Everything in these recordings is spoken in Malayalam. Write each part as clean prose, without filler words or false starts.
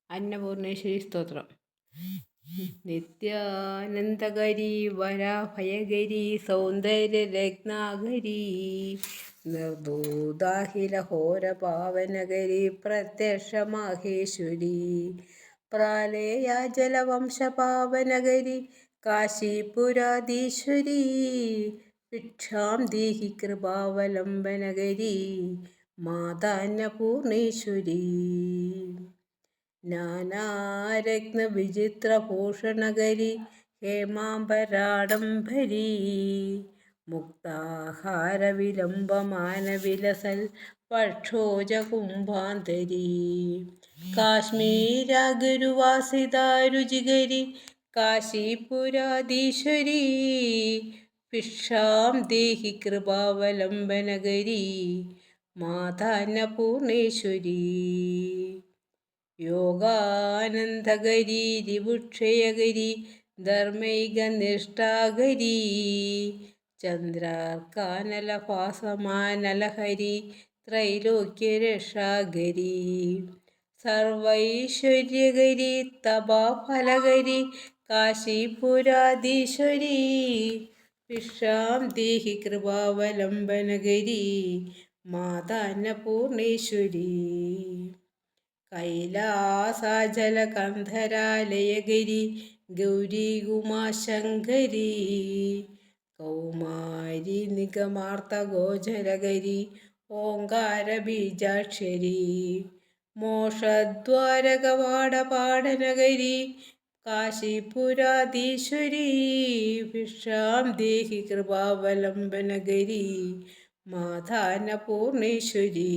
അന്നപൂർണേശ്വരി സ്തോത്രം. നിത്യാനന്ദകരി വരാഭയകരി സൗന്ദര്യരത്നാകരി നിർദൂതാഖിലഘോര പാവനകരി പ്രത്യക്ഷ മാഹേശ്വരി പ്രാലേയാജലവംശപാവനകരി കാശീപുരാധീശ്വരി ഭിക്ഷാം ദേഹി കൃപാവലംബനകരി മാതാന്നപൂർണേശ്വരി നാനാരത്നവിചിത്രഭൂഷണകരി ഹേമാംബരാഡംബരീ മുക്താഹാരവിലംബമാനവിലസൽ പക്ഷോജകുംഭാന്തരീ കാശ്മീരാഗുരുവാസിതാരുചികരി കാശീപുരാധീശ്വരീ ഭിക്ഷാം ദേഹി കൃപാവലംബനകരി മാതാന്നപൂർണേശ്വരീ യോഗാനന്ദകരി രിപുക്ഷയകരി ധർമ്മൈകനിഷ്ഠാകരി ചന്ദ്രാർക്കാനലഭാസമാനലഹരി ത്രൈലോക്യരക്ഷാകരി സർവൈശ്വര്യകരി തപാഫലകരി കാശീപുരാധീശ്വരി ഭിക്ഷാം ദേഹി കൃപാവലംബനകരി മാതാന്നപൂർണേശ്വരി കൈലാസാചലകന്ധരാലയഗിരി ഗൗരി ഉമാശങ്കരി കൗമാരി നിഗമാർത്തഗോചരഗരി ഓങ്കാരബീജാക്ഷരി മോക്ഷദ്വാരകവാടപാടനഗരി കാശീപുരാധീശ്വരി ഭിക്ഷാം ദേഹി കൃപാവലംബനഗരി മാതാന്നപൂർണേശ്വരി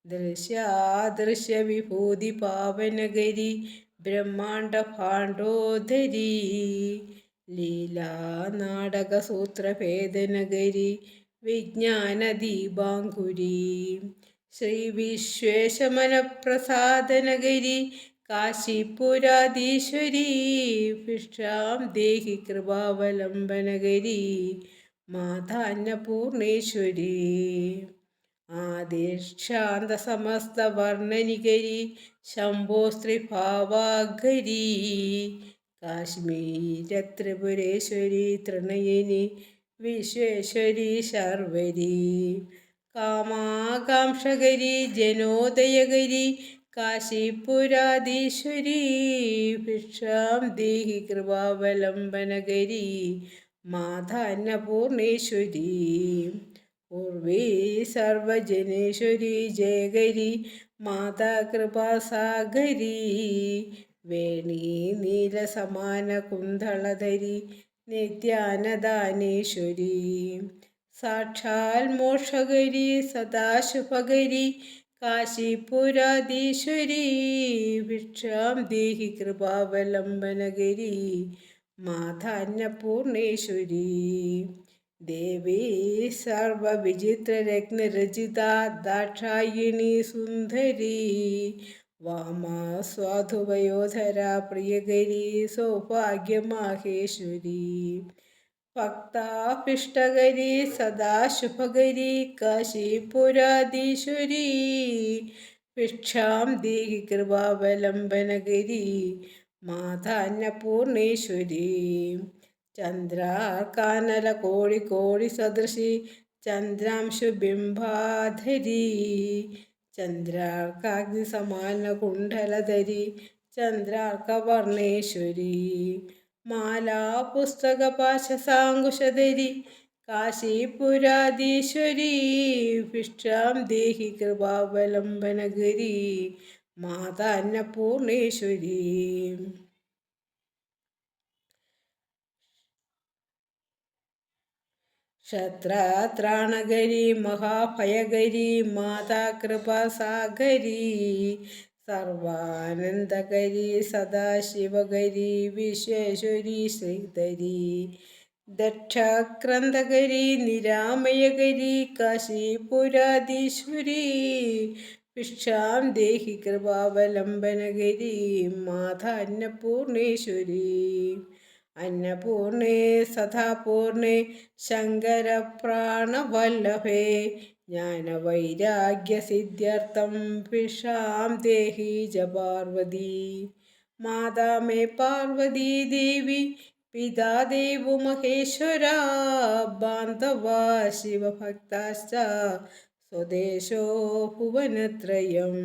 ദൃശ്യാദൃശ്യവിഭൂതി പാവനഗരി ബ്രഹ്മാണ്ഡ ഭാണ്ഡോദരി ലീലാനാടകസൂത്രഭേദനഗരി വിജ്ഞാനദീപാങ്കുരി ശ്രീവിശ്വേശമനപ്രസാദനഗരി കാശീപുരാധീശ്വരി ഭിക്ഷാം ദേഹി കൃപാവലംബനഗരി മാതാന്നപൂർണേശ്വരി ആദിശാന്ത സമസ്ത വർണ്ണനികരി ശംഭോ സ്ത്രീഭാവാഗരി കാശ്മീര ത്രിപുരേശ്വരി തൃണയിനി വിശ്വേശ്വരി ശർവരി കാമാകാംക്ഷകരി ജനോദയകരി കാശീപുരാധീശ്വരി ഭിക്ഷാം ദേഹി കൃപാവലംബനഗരി മാതാന്നപൂർണേശ്വരി പൂർവീ സർവജനേശ്വരി ജയഗരി മാതാ കൃപാസാഗരി വേണീ നീലസമാന കുന്തളധരി നിത്യാനദാനേശ്വരി സാക്ഷാൽ മോക്ഷകരി സദാശുഭകരി കാശീപുരാധീശ്വരി ഭിക്ഷാം ദേഹി കൃപാവലംബനഗരി മാതാന്നപൂർണേശ്വരി ദേവി സർവവിചിത്രരത്നരചിത ദാക്ഷായിണി സുന്ദരി വാമാസ്വാധുവയോധര പ്രിയകരി സൗഭാഗ്യമാഹേശ്വരി ഭക്താഭിഷ്ടകരി സദാശുഭകരി കാശീപുരാധീശ്വരി ഭിക്ഷാം ദേഹി കൃപാവലംബനഗരി മാതാന്നപൂർണേശ്വരി ചന്ദ്രാർക്കാനല കോടി കോടി സദൃശി ചന്ദ്രാംശുബിംബാധരി ചന്ദ്രാർക്കാഗ്നി സമാന കുണ്ഡലധരി ചന്ദ്രാർക്കവർണേശ്വരി മാലാപുസ്തകപാശസാങ്കുശധരി കാശീപുരാധീശ്വരി ഭിക്ഷാം ദേഹി കൃപാവലംബനഗരി മാതാന്നപൂർണേശ്വരി ക്ഷത്രാത്രാണകരി മഹാഭയകരി മാതാ കൃപാസാഗരി സർവാനന്ദകരി സദാശിവകരി വിശ്വേശ്വരി ശ്രീധരി ദക്ഷക്രന്ദകരി നിരാമയകരി കാശീപുരാധീശ്വരി ഭിക്ഷാം ദേഹി കൃപാവലംബനഗരി മാതാന്നപൂർണേശ്വരി അന്നപൂർണേ സദാപൂർണേ ശങ്കരപ്രാണവല്ലഭേ ജ്ഞാനവൈരാഗ്യസിദ്ധ്യർത്ഥം ഭിക്ഷാം ദേഹി ച പാർവതി. മാതാ മേ പാർവതി ദേവി പിതാ ദേവോ മഹേശ്വരാ ബാന്ധവാ ശിവഭക്താശ്ച സ്വദേശോ ഭുവനത്രയം.